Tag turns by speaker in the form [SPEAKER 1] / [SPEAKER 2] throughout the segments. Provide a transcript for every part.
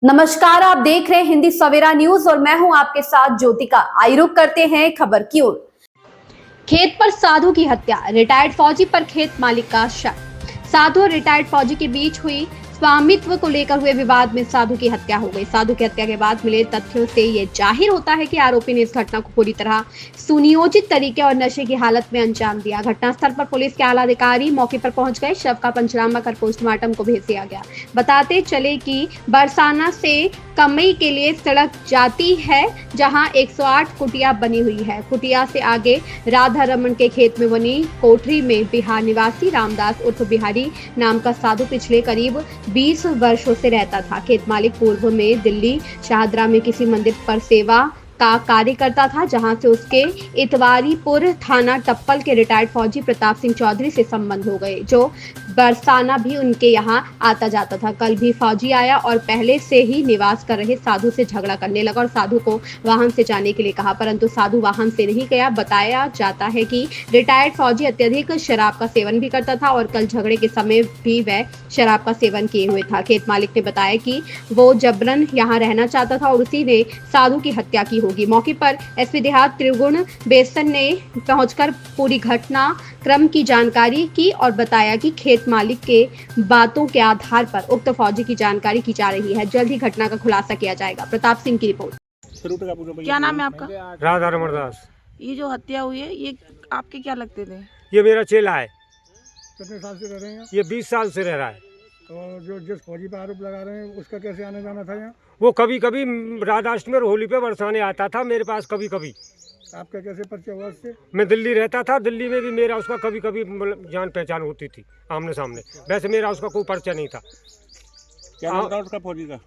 [SPEAKER 1] नमस्कार, आप देख रहे हैं हिंदी सवेरा न्यूज और मैं हूं आपके साथ ज्योतिका। आइए रुक करते हैं खबर की ओर। खेत पर साधु की हत्या, रिटायर्ड फौजी पर खेत मालिक का शक। साधु और रिटायर्ड फौजी के बीच हुई स्वामित्व को लेकर हुए विवाद में साधु की हत्या हो गई। साधु की हत्या के बाद मिले तथ्यों से यह जाहिर होता है कि आरोपी ने इस घटना को पूरी तरह सुनियोजित तरीके और नशे की हालत में अंजाम दिया। घटनास्थल पर पुलिस के आला अधिकारी मौके पर पहुंच गए। शव का पंचनामा कर पोस्टमार्टम को भेज दिया गया। बताते चले कि बरसाना से कमई के लिए सड़क जाती है, जहां 108 कुटिया बनी हुई है। कुटिया से आगे राधा रमन के खेत में बनी कोठरी में बिहार निवासी रामदास उर्फ बिहारी नाम का साधु पिछले करीब 20 वर्षों से रहता था। खेत मालिक पूर्व में दिल्ली शाहदरा में किसी मंदिर पर सेवा का कार्य करता था, जहां से उसके इतवारीपुर थाना टप्पल के रिटायर्ड फौजी प्रताप सिंह चौधरी से संबंध हो गए, जो बरसाना भी उनके यहां आता जाता था। कल भी फौजी आया और पहले से ही निवास कर रहे साधु से झगड़ा करने लगा और साधु को वाहन से जाने के लिए कहा, परंतु साधु वाहन से नहीं गया। बताया जाता है कि रिटायर्ड फौजी अत्यधिक शराब का सेवन भी करता था और कल झगड़े के समय भी वह शराब का सेवन किए हुए था। खेत मालिक ने बताया कि वो जबरन यहाँ रहना चाहता था और उसी ने साधु की हत्या की होगी। मौके पर एसपी देहात त्रिगुण बेसन ने पहुंचकर पूरी घटना क्रम की जानकारी की और बताया कि खेत मालिक के बातों के आधार पर उक्त फौजी की जानकारी की जा रही है। जल्द ही घटना का खुलासा किया जाएगा। प्रताप सिंह की रिपोर्ट।
[SPEAKER 2] क्या नाम है आपका?
[SPEAKER 3] राधा रमन दास।
[SPEAKER 2] ये जो हत्या हुई है, ये आपके क्या लगते थे?
[SPEAKER 3] ये मेरा चेला है।
[SPEAKER 4] कितने साल से रह रहे हैं?
[SPEAKER 3] ये 20 साल से रह रहा है।
[SPEAKER 4] तो जो जिस फौजी पर आरोप लगा रहे हैं उसका कैसे आने जाना था यहाँ?
[SPEAKER 3] वो कभी कभी राधाष्टमी और होली पे बरसाने आता था मेरे पास कभी कभी।
[SPEAKER 4] आपका कैसे परिचय हुआ उससे?
[SPEAKER 3] मैं दिल्ली रहता था, दिल्ली में भी मेरा उसका कभी कभी जान पहचान होती थी आमने सामने। वैसे मेरा उसका कोई परिचय नहीं था।
[SPEAKER 5] क्या नाम था उसका फौजी का?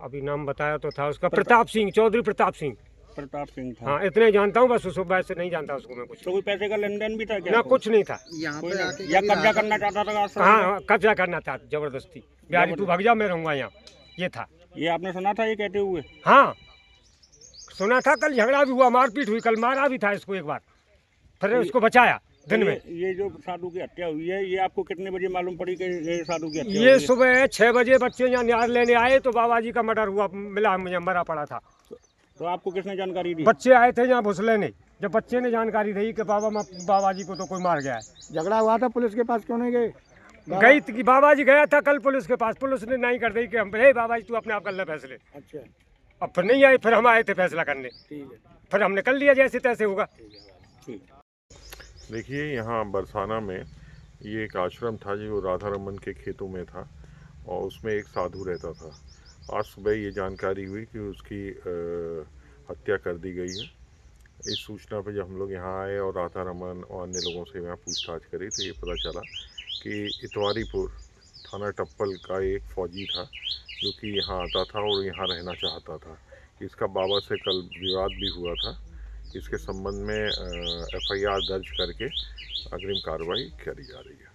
[SPEAKER 3] अभी नाम बताया तो था उसका प्रताप सिंह चौधरी, प्रताप सिंह।
[SPEAKER 5] प्रताप सिंह था।
[SPEAKER 3] हाँ, इतने जानता हूँ बस। उसको वैसे नहीं जानता उसको मैं कुछ।
[SPEAKER 5] तो कोई पैसे का लेन देन भी था क्या?
[SPEAKER 3] ना, कुछ नहीं था।
[SPEAKER 4] यहाँ
[SPEAKER 5] कोई
[SPEAKER 4] पे
[SPEAKER 5] नहीं।
[SPEAKER 4] आके
[SPEAKER 5] या कब्जा करना चाहता था आश्रम में?
[SPEAKER 3] हाँ, कब्जा करना था जबरदस्ती। बिहारी तू भाग जा, मैं रहूंगा यहाँ, ये था।
[SPEAKER 5] ये आपने सुना था ये कहते हुए?
[SPEAKER 3] हाँ, सुना था। कल झगड़ा भी हुआ, मारपीट हुई, कल मारा भी था इसको एक बार, फिर उसको बचाया दिन में।
[SPEAKER 5] ये जो साधु की हत्या हुई है, ये आपको कितने बजे मालूम पड़ी कि ये साधु की हत्या
[SPEAKER 3] ये
[SPEAKER 5] हुई है?
[SPEAKER 3] सुबह 6 बजे बच्चे यहाँ न्याज लेने आए तो बाबा जी का मर्डर हुआ, मिला मुझे, मरा पड़ा था।
[SPEAKER 5] तो आपको किसने जानकारी दी?
[SPEAKER 3] बच्चे आए थे यहाँ भुसले ने, जब बच्चे ने जानकारी दी कि बाबा जी को तो कोई मार गया है।
[SPEAKER 4] झगड़ा हुआ था, पुलिस के पास क्यों नहीं गए?
[SPEAKER 3] गई थी, बाबा जी गया था कल पुलिस के पास, पुलिस ने नहीं कर दी कि हम, हे बाबा जी तू अपने आप कर ले फैसले।
[SPEAKER 4] अच्छा,
[SPEAKER 3] अब फिर नहीं आए, फिर हम आए थे फैसला करने,
[SPEAKER 4] ठीक है।
[SPEAKER 3] फिर हमने कर लिया जैसे तैसे होगा।
[SPEAKER 5] ठीक।
[SPEAKER 6] देखिए, यहाँ बरसाना में ये एक आश्रम था जो राधा रमन के खेतों में था और उसमें एक साधु रहता था। आज सुबह ये जानकारी हुई कि उसकी हत्या कर दी गई है। इस सूचना पर जब हम लोग यहाँ आए और राधा रमन और अन्य लोगों से यहाँ पूछताछ करी तो ये पता चला कि इतवारीपुर थाना टप्पल का एक फौजी था जो कि यहाँ आता था और यहाँ रहना चाहता था। इसका बाबा से कल विवाद भी हुआ था। इसके संबंध में FIR दर्ज करके अग्रिम कार्रवाई करी जा रही है।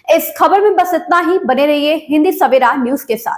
[SPEAKER 1] इस खबर में बस इतना ही। बने रहिए हिंदी सवेरा न्यूज के साथ।